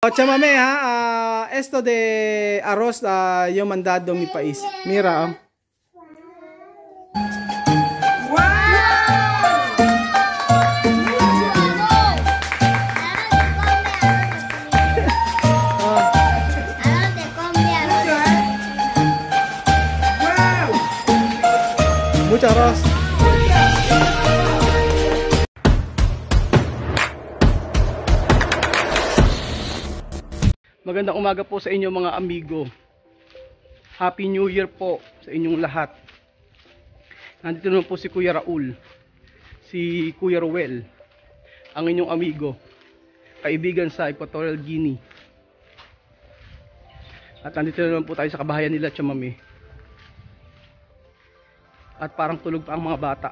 O, chamame ha, esto de arroz yo mandado mi país. Mira, mucho arroz. Magandang umaga po sa inyo mga amigo. Happy New Year po sa inyong lahat. Nandito naman po si Kuya Raul, si Kuya Ruel, ang inyong amigo, kaibigan sa Equatorial Guinea. At nandito naman po tayo sa kabahayan nila, Chamame. At parang tulog pa ang mga bata.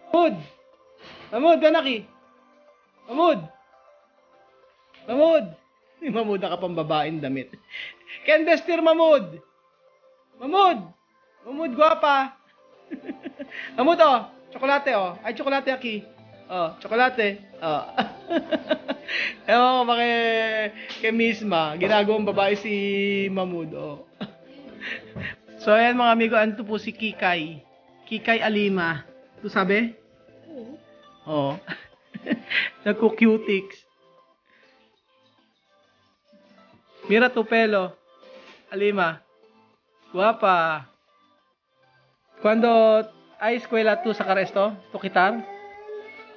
Mahmud! Mahmud, ganaki! Mahmud! Mahmud! Si Mahmud nakapambabaeng damit. Kendestir Mahmud! Mahmud! Mahmud, guwapa! Mahmud, oh! Tsokolate, oh! Ay, tsokolate, Aki! Oh, tsokolate! Oh. Ewan ko ba kay Misma, ginagawang babae si Mahmud, oh. So, ayan mga amigo, ano po si Kikay. Kikay Alima. Ito sabi? Oo. Oh. Nagko-cutics. Mira tu pelo. Alima. Guapa. Cuando hay escuela tu sacar esto? Tu quitar?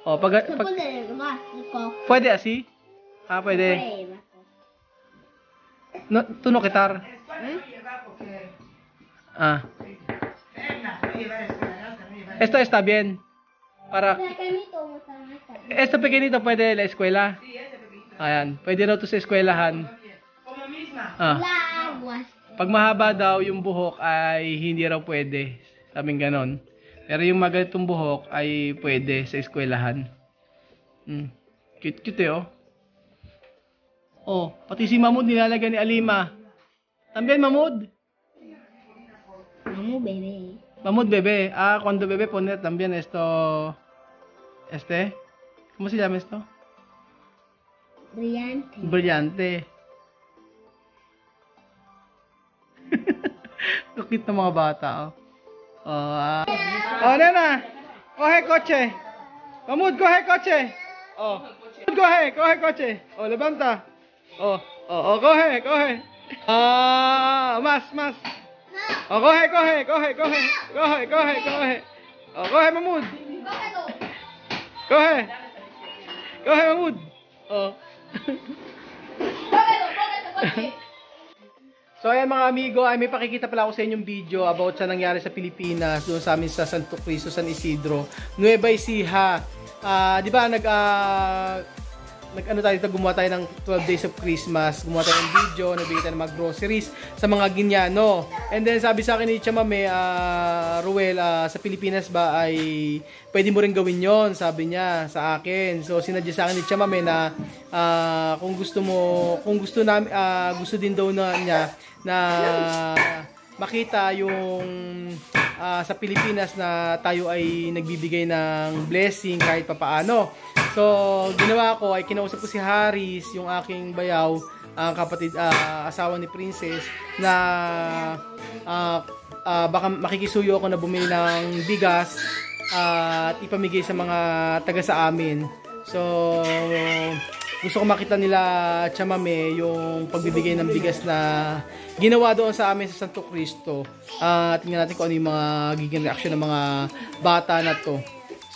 Oh, ¿Puede así? Ah, puede. No, tu no quitar. Ah. Esto está bien. Para esto pequeñito puede la escuela. Ayan, pwede raw to sa eskwelahan. Ah. Pag mahaba daw yung buhok ay hindi raw pwede. Sabing ganon. Pero yung maganitong buhok ay pwede sa eskwelahan. Cute cute oh. Oh, pati si Mahmud nilalagyan ni Alima. También Mahmud. Mahmud bebe. Mahmud bebe. Ah, cuando bebe poner también esto. ¿Cómo se llama esto? Brillante. Brillante. Cute ng mga bata, oh. Oh, nena. Coge coche. Mahmud, coge coche. Oh. Coge coche. Oh, levanta. Oh, coge. Más. Oh, coge. Oh, coge, Mahmud. Coge, Mahmud. Oh. So ayan mga amigo, ay may pakikita pala ako sa inyong video about sa nangyari sa Pilipinas, doon sa amin sa Santo Cristo, San Isidro, Nueva Ecija. Di ba nag-ano tayo dito, gumawa tayo ng 12 days of Christmas, gumawa tayo ng video, nagbigay tayo ng mga groceries sa mga Ginyano. And then sabi sa akin ni Chamame, Ruel, sa Pilipinas ba ay pwede mo rin gawin yon, sabi niya sa akin. So sinadya sa akin ni Chamame na kung gusto din daw niya na makita yung sa Pilipinas na tayo ay nagbibigay ng blessing kahit papaano. So, ginawa ko ay kinausap ko si Haris, yung aking bayaw, ang kapatid, asawa ni Princess, na baka makikisuyo ako na bumili ng bigas at ipamigay sa mga taga sa amin. So, gusto ko makita nila Chamame yung pagbibigay ng bigas na ginawa doon sa amin sa Santo Cristo. Tingnan natin kung ano yung mga giging reaction ng mga bata na to.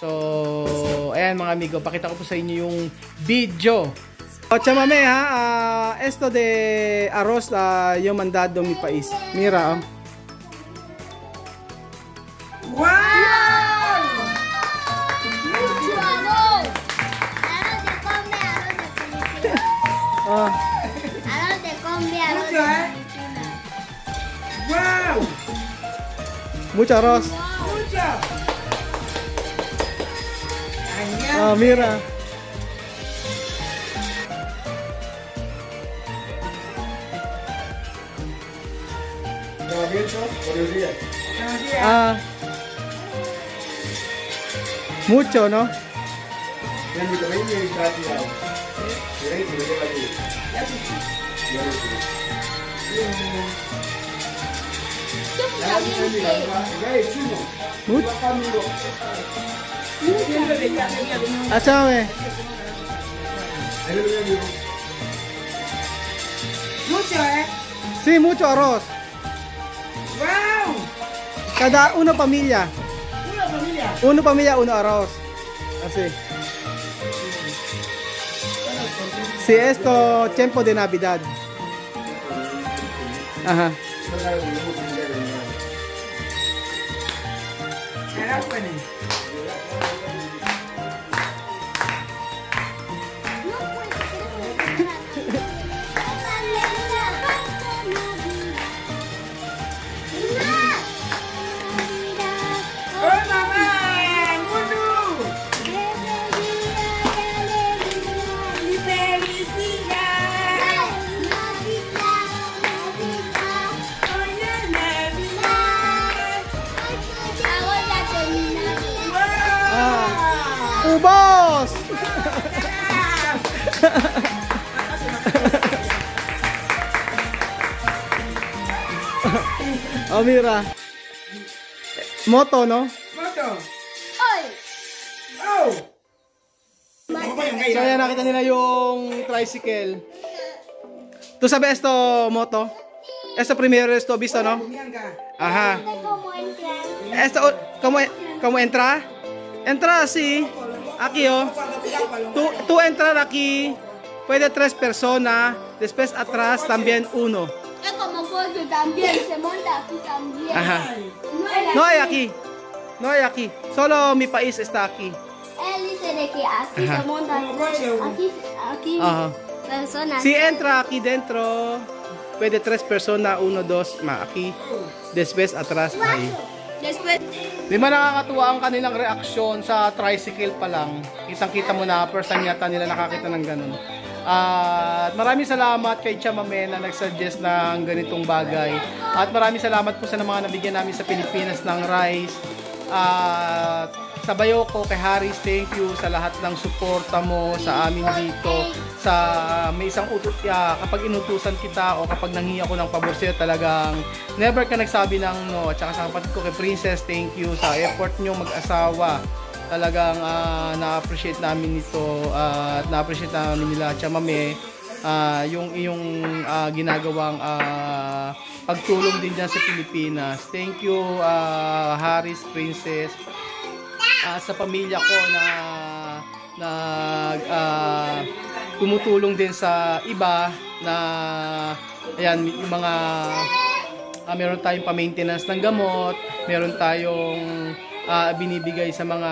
So, ayan mga amigo, pakita ko po sa inyo yung video. O, Chamame ha, esto de arroz yo mandado mi país. Mira, oh. Wow! Oh. Arroz de cumbia, arroz de Argentina. Wow! Mucho arroz. Mucho. Oh, mira. Mucho, ¿no? Achame. Mucho, eh? Sí, mucho arroz. Wow! Cada uno pamilya. Una familia. Uno pamilya, uno arroz. Así. Sí, esto tiempo de Navidad. Ajá. Harap ka na. Oh, mama! Mundo! Mi felicidad! Oh, la Navidad! Wow! Ubos! Oh, mira. Moto, no? Moto! Oy! Oh! Ano ba yung So, ayan, nakita nila yung tricycle. ¿Tú sabes esto, moto? Esto primero esto visto, no? Bumiyan ka. Ajá. ¿Cómo entrar? Esto, ¿cómo entra? Entra así. Aquí, oh. Tú entrar aquí. Puede 3 personas. Después atrás también 1. Es como coche también, se monta aquí también. Ajá. No No hay aquí. No hay aquí. Solo mi país está aquí. Él dice de que aquí Ajá. se monta Como coche, aquí Ajá. personas. Si entra aquí dentro, puede 3 personas, 1, 2, aquí. Después atrás ahí. Después, Di ba nakakatuwa ang kanilang reaksyon sa tricycle pa lang? Kitang-kita mo na first time yata nila nakakita ng ganun. At maraming salamat kay Chamame na nag-suggest ng ganitong bagay. At maraming salamat po sa mga nabigyan namin sa Pilipinas ng rice. At sa Bayoko, kay Haris, thank you sa lahat ng suporta mo sa amin dito. Sa may isang kapag inutusan kita o kapag nanghiya ko ng pabor sa'yo, talagang never ka nagsabi ng no. At saka sa kapatid ko kay Princess, thank you sa effort nyo mag-asawa. Talagang na-appreciate namin ito at na-appreciate namin nila Chamame yung iyong ginagawang pagtulong din dyan sa Pilipinas. Thank you Haris, Princess, sa pamilya ko na tumutulong din sa iba na ayan, yung mga meron tayong pa-maintenance ng gamot, meron tayong binibigay sa mga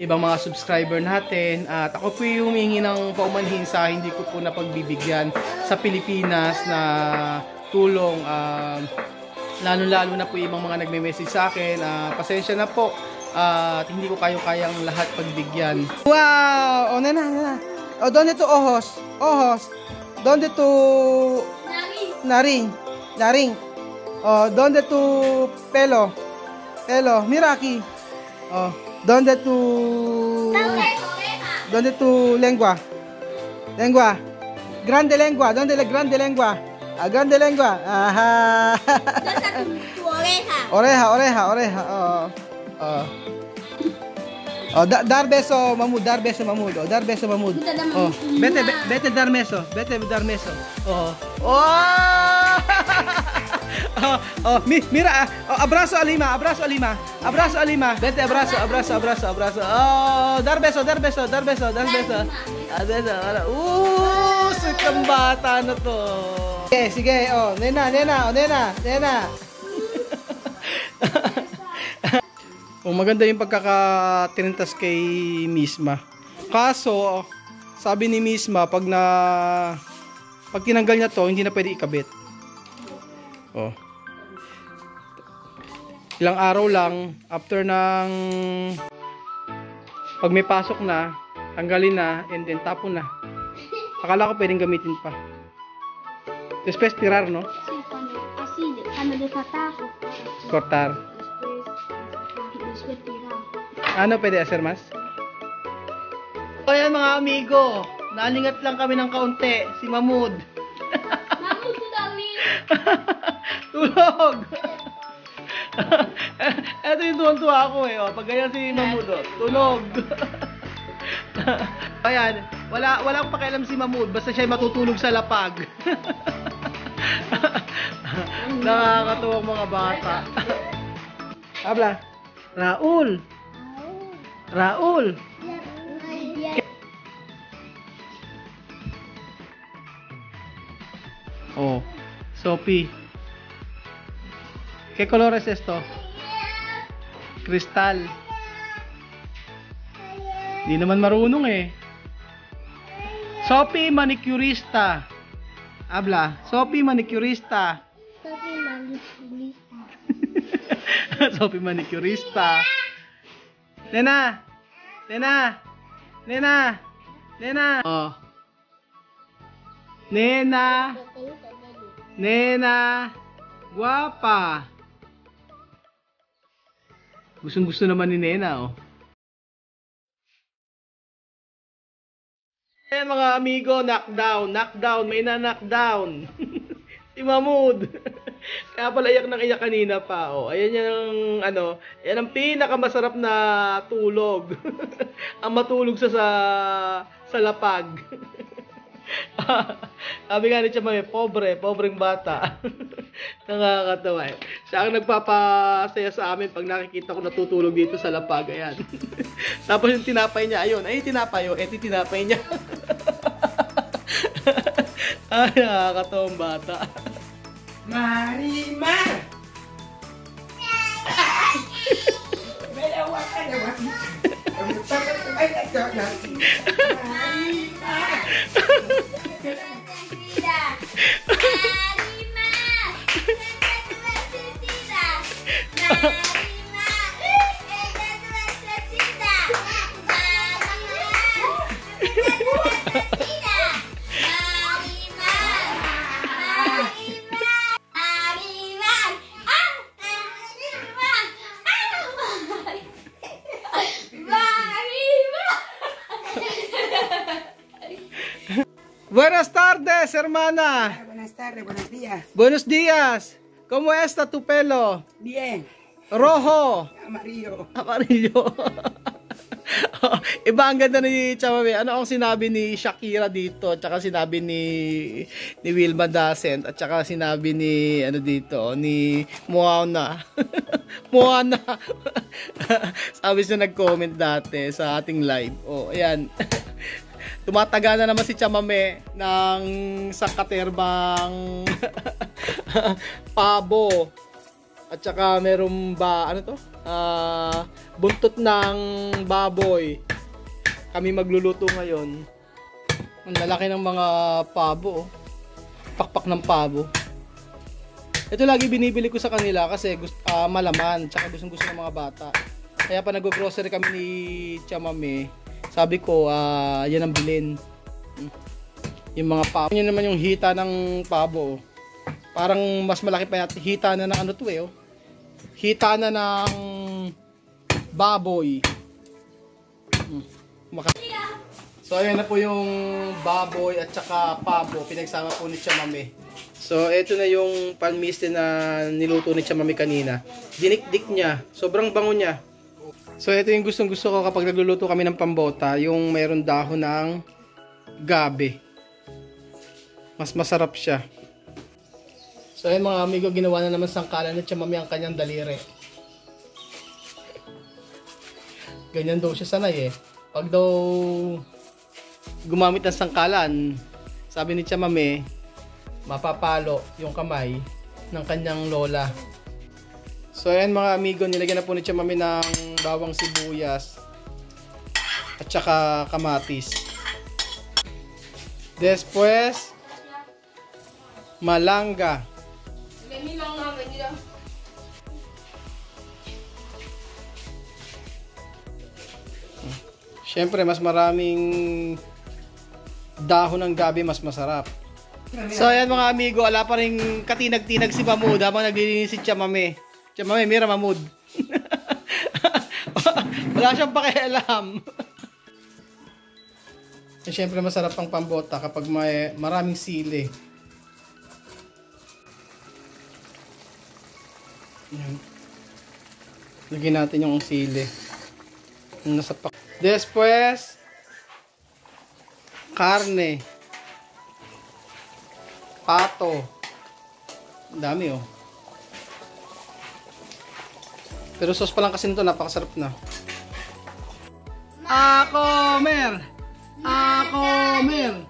ibang mga subscriber natin. At ako po yung humingi ng paumanhin sa hindi ko po napagbibigyan sa Pilipinas na tulong. Lalo-lalo na po yung ibang mga nagme-message sa akin. Pasensya na po. At hindi ko kayang lahat pagbigyan. Wow! O, nena. O, donde tu ojos? Ojos. Donde tu naring? Naring. O, donde tu pelo? Pelo, mira aquí. Oh, ¿dónde tu lengua? Lengua. Grande lengua, ¿dónde la grande lengua? Grande lengua. Ajá. tu oreja. Oreja. Oh, dar beso, Mahmoud, dar beso, Mahmoud. Oh, dar beso, Mahmoud. Oh, vete dar beso. Vete dar beso. Oh. Mira, abrazo a Lima. Vete, abrazo. Oh, dar beso. Sukang bata na to. Sige. Oh, nena. Maganda yung pagkakatinintas kay Misma. Kaso, sabi ni Misma, pag tinanggal niya to, hindi na pwede ikabit. Oh. Ilang araw lang after ng pag may pasok na, tanggalin na and then tapon na. Akala ko pwedeng gamitin pa. Después tirar, no? Sí, cuando le fatajo. Cortar. Después tirar. Ano pwede hacer mas? Ayan mga amigo, nalingat lang kami ng kaunti, si Mahmoud. Mamo sa dami. Tulog! Eto yung tuwan-tuwa ako eh. Oh. Pag ganyan si Mahmoud, oh. Tulog! Ayan, walang pakialam si Mahmoud, basta siya matutulog sa lapag. Nakakatuwang mga bata. Habla. Raul! Raul! Oh, Sophie. ¿Qué color es esto? Cristal. Di naman marunong eh. Sophie manicurista. Habla. Sophie manicurista. Sophie manicurista. Sophie manicurista. Nena. Nena. Nena. Nena. Oh. Nena. Nena. Guwapa. Gustong-gusto naman ni Nena, oh. Ayan mga amigo, knockdown, may na-knockdown. Si Mahmoud. Kaya pala iyak na iyak kanina pa, oh. Ayan yung, yan ang pinakamasarap na tulog. Ang matulog sa lapag. Sabi nga ni Chamame, pobreng bata. Nakakatawa eh. Siya ang nagpapasaya sa amin pag nakikita ko natutulog dito sa lapag. Ayan. Tapos yung tinapay niya, ayun. Ay, tinapay, oh. Eto tinapay niya. Ay, nakakatawang bata. Marimar! Malawa ka naman. Ang ay ito natin. Marimar! Buenas tardes, hermana. Buenas tardes, buenos días. Buenos días. ¿Cómo está tu pelo? Bien. Rojo. Amarillo. Amarillo. Iba ang ganda ni Chamame. Ano ang sinabi ni Shakira dito? At saka sinabi ni Wilma Dasent. At saka sinabi ni ni Moana. Moana. Sabi siya nag-comment dati sa ating live. Oh, ayan. Tumataga na naman si Chamame ng sangkaterbang pabo. At saka meron ba, buntot ng baboy. Kami magluluto ngayon. Ang lalaki ng mga pabo. Pakpak ng pabo. Ito lagi binibili ko sa kanila kasi malaman. Tsaka gustong gusto ng mga bata. Kaya pa nag-grocery kami ni Chamame. Sabi ko, yan ang bilhin. Yung mga pabo. Yan naman yung hita ng pabo. Parang mas malaki pa yata. Hita na ng oh. Hita na ng baboy. So, ayan na po yung baboy at saka pabo. Pinagsama po ni Chamame. So, ito na yung panmiste na niluto ni Chamame kanina. Dinikdik niya. Sobrang bango niya. So, ito yung gustong-gusto ko kapag nagluluto kami ng pambota. Yung mayroon dahon ng gabi. Mas masarap siya. So, ayan mga amigo, ginawa na naman sangkalan ni Chamame ang kanyang daliri. Ganyan daw siya sanay eh. Pag daw gumamit ng sangkalan, sabi ni Chamame, mapapalo yung kamay ng kanyang lola. So ayan mga amigo, nilagyan na po ni Chamame ng bawang sibuyas at saka kamatis. Después, malanga. Siyempre, mas maraming dahon ng gabi, mas masarap. So ayan mga amigo, ala pa rin katinag-tinag si Mahmoud habang naglilinis si Chamame. Chamame, mira Mahmoud. Wala siyang pakialam. Eh, syempre masarap ang pambota kapag may maraming sili. Yan. Lagyan natin yung sili. Yung nasa pak. Después, karne. Pato. Ang dami oh. Pero sauce pa lang kasi nito, napakasarap na. Akomer! Akomer!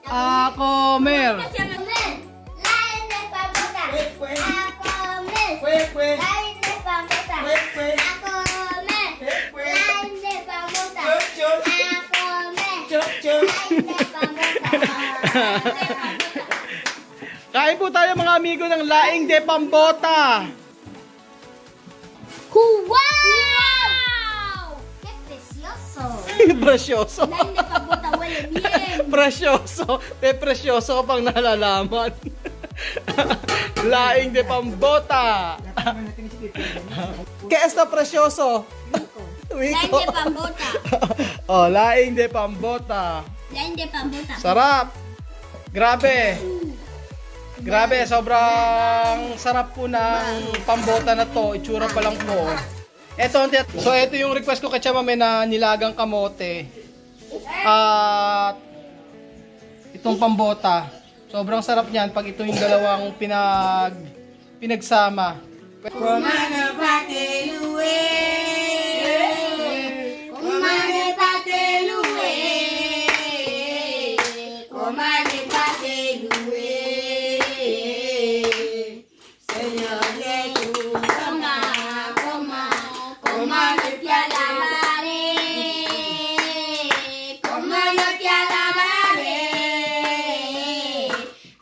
Akomer! Lain de pambota. Kue. Akomer. Kue, kue. Lain de pambota. Kue, kue. Akomer. Kue. Lain de pambota. Chop, chop. Akomer. Chop, chop. Lain de pambota. Kain po tayo mga amigo ng laing de pambota. ¡Wow! ¡Qué precioso! Precioso. Lain de pambota huele bien. Precioso. Te precioso pang nalalaman. Laing de pambota. ¿Qué esto precioso? Lain Rico. de pambota. Oh, laing de pambota. Lain de pambota. Sarap. Grabe. Grabe, sobrang sarap po ng pambota na to. Itsura pa lang po. So, ito yung request ko kay Chamame na nilagang kamote. At itong pambota. Sobrang sarap niyan pag ito yung dalawang pinagsama. Comane patelue. Comane patelue. Comane patelue. Señor Jesús, Coma, coma, coma, yo te alabaré. como yo te alabaré,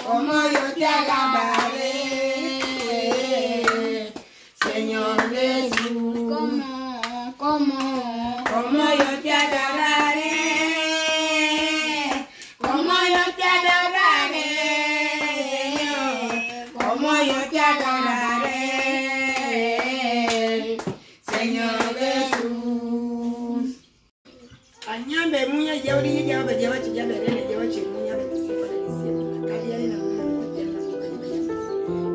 como yo te alabaré, Señor Jesús, Como, como yo te alabaré, como yo te alabaré, como yo te alabaré, Señor Jesús. Anyambe munya jawdi jawbe jawachi jabe rene jawachi munya be sifa na sifa kali yale na munya tena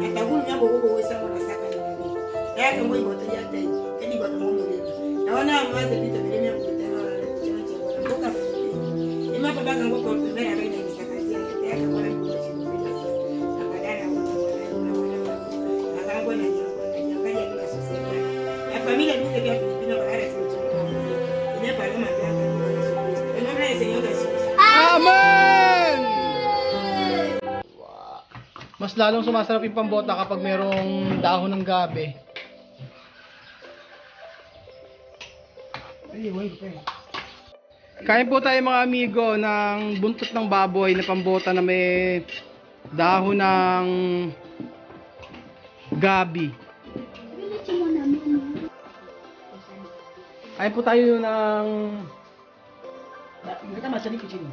atagulu nyambo gogo wesa mwana saka ni nini ya kama ibo to ya dai kadi ba to mumu le naona mwaze vita vile mimi kutana na chana cha bwana mboka fupi ima baba kango kwa mbele ya ni saka ya ya kama na mboka chini bila sa na badala wa na kango na nyanga ya bila sosema ya familia ndio ya Filipino baada ya sisi ine pale mabia Señor Jesús. Amen! Mas lalong sumasarap yung pambota kapag merong dahon ng gabi. Kain po tayo mga amigo ng buntot ng baboy na pambota na may dahon ng gabi. Kain po tayo ng Kita masih di kecil.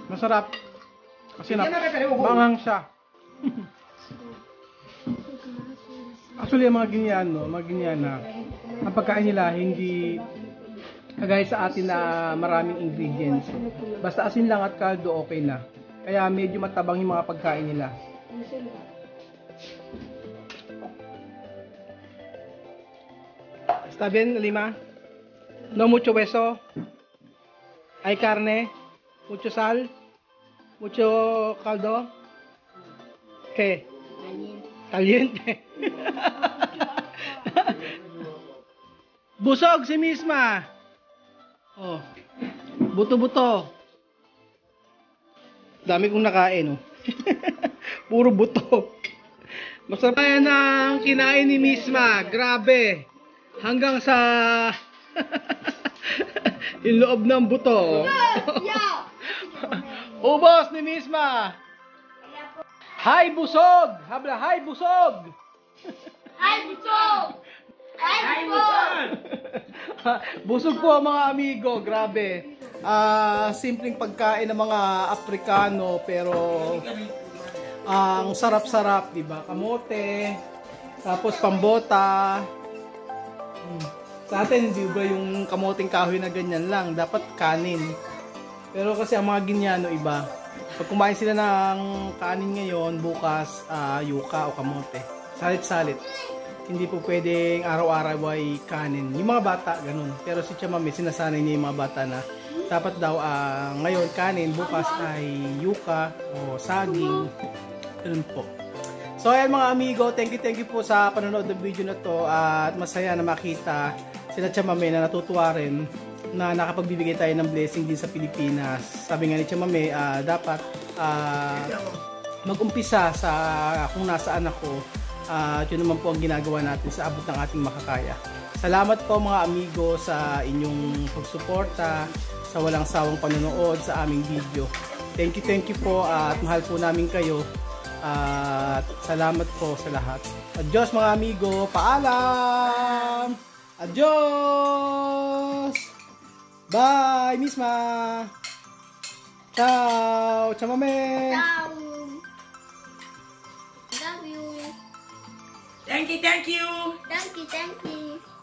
Masarap. Masarap. Kasi bangang siya. Actually, yung mga ganyan, no? Mga ganyan na ang pagkain nila hindi kagaya sa atin na maraming ingredients. Basta asin lang at kaldo, okay na. Kaya medyo matabang yung mga pagkain nila. ¿Está bien, Lima? No mucho hueso. Hay carne. Mucho sal. Mucho caldo. ¿Qué? Caliente. Busog si misma. Oh. Buto-buto. Dami kong nakain, oh. Puro buto. Masarap yan ang kinain ni misma. Grabe. Hanggang sa yung loob ng buto. Ubos ni misma. Hi busog! Habla, hi busog! ¡Ay, busog! ¡Ay, busog! Busog po mga amigo, grabe. Simpleng pagkain ng mga Afrikano pero ang sarap-sarap, 'di ba? Kamote, tapos pambota. Sa atin, di ba yung kamoting kahoy na ganyan lang, dapat kanin. Pero kasi ang mga Ginyano iba. Pag kumain sila ng kanin ngayon, bukas yuka o kamote. Salit-salit. Hindi po pwedeng araw-araw ay kanin. Yung mga bata, ganun. Pero si Chamame, sinasanay niya yung mga bata na dapat daw ngayon kanin, bukas ay yuka o saging. Ganun po. So ayan mga amigo, thank you po sa panonood ng video na to. At masaya na makita sila Chamame na natutuwa rin na nakapagbibigay tayo ng blessing din sa Pilipinas. Sabi nga ni Chamame, dapat mag-umpisa sa kung nasaan ako. At yun naman po ang ginagawa natin sa abot ng ating makakaya. Salamat po mga amigo sa inyong pagsuporta, sa walang sawang panonood sa aming video. Thank you po at mahal po namin kayo. At salamat po sa lahat. Adios mga amigo, paalam! Adios! Bye, Misma! Ciao! Chamame! Ciao. Love you. Thank you. Thank you.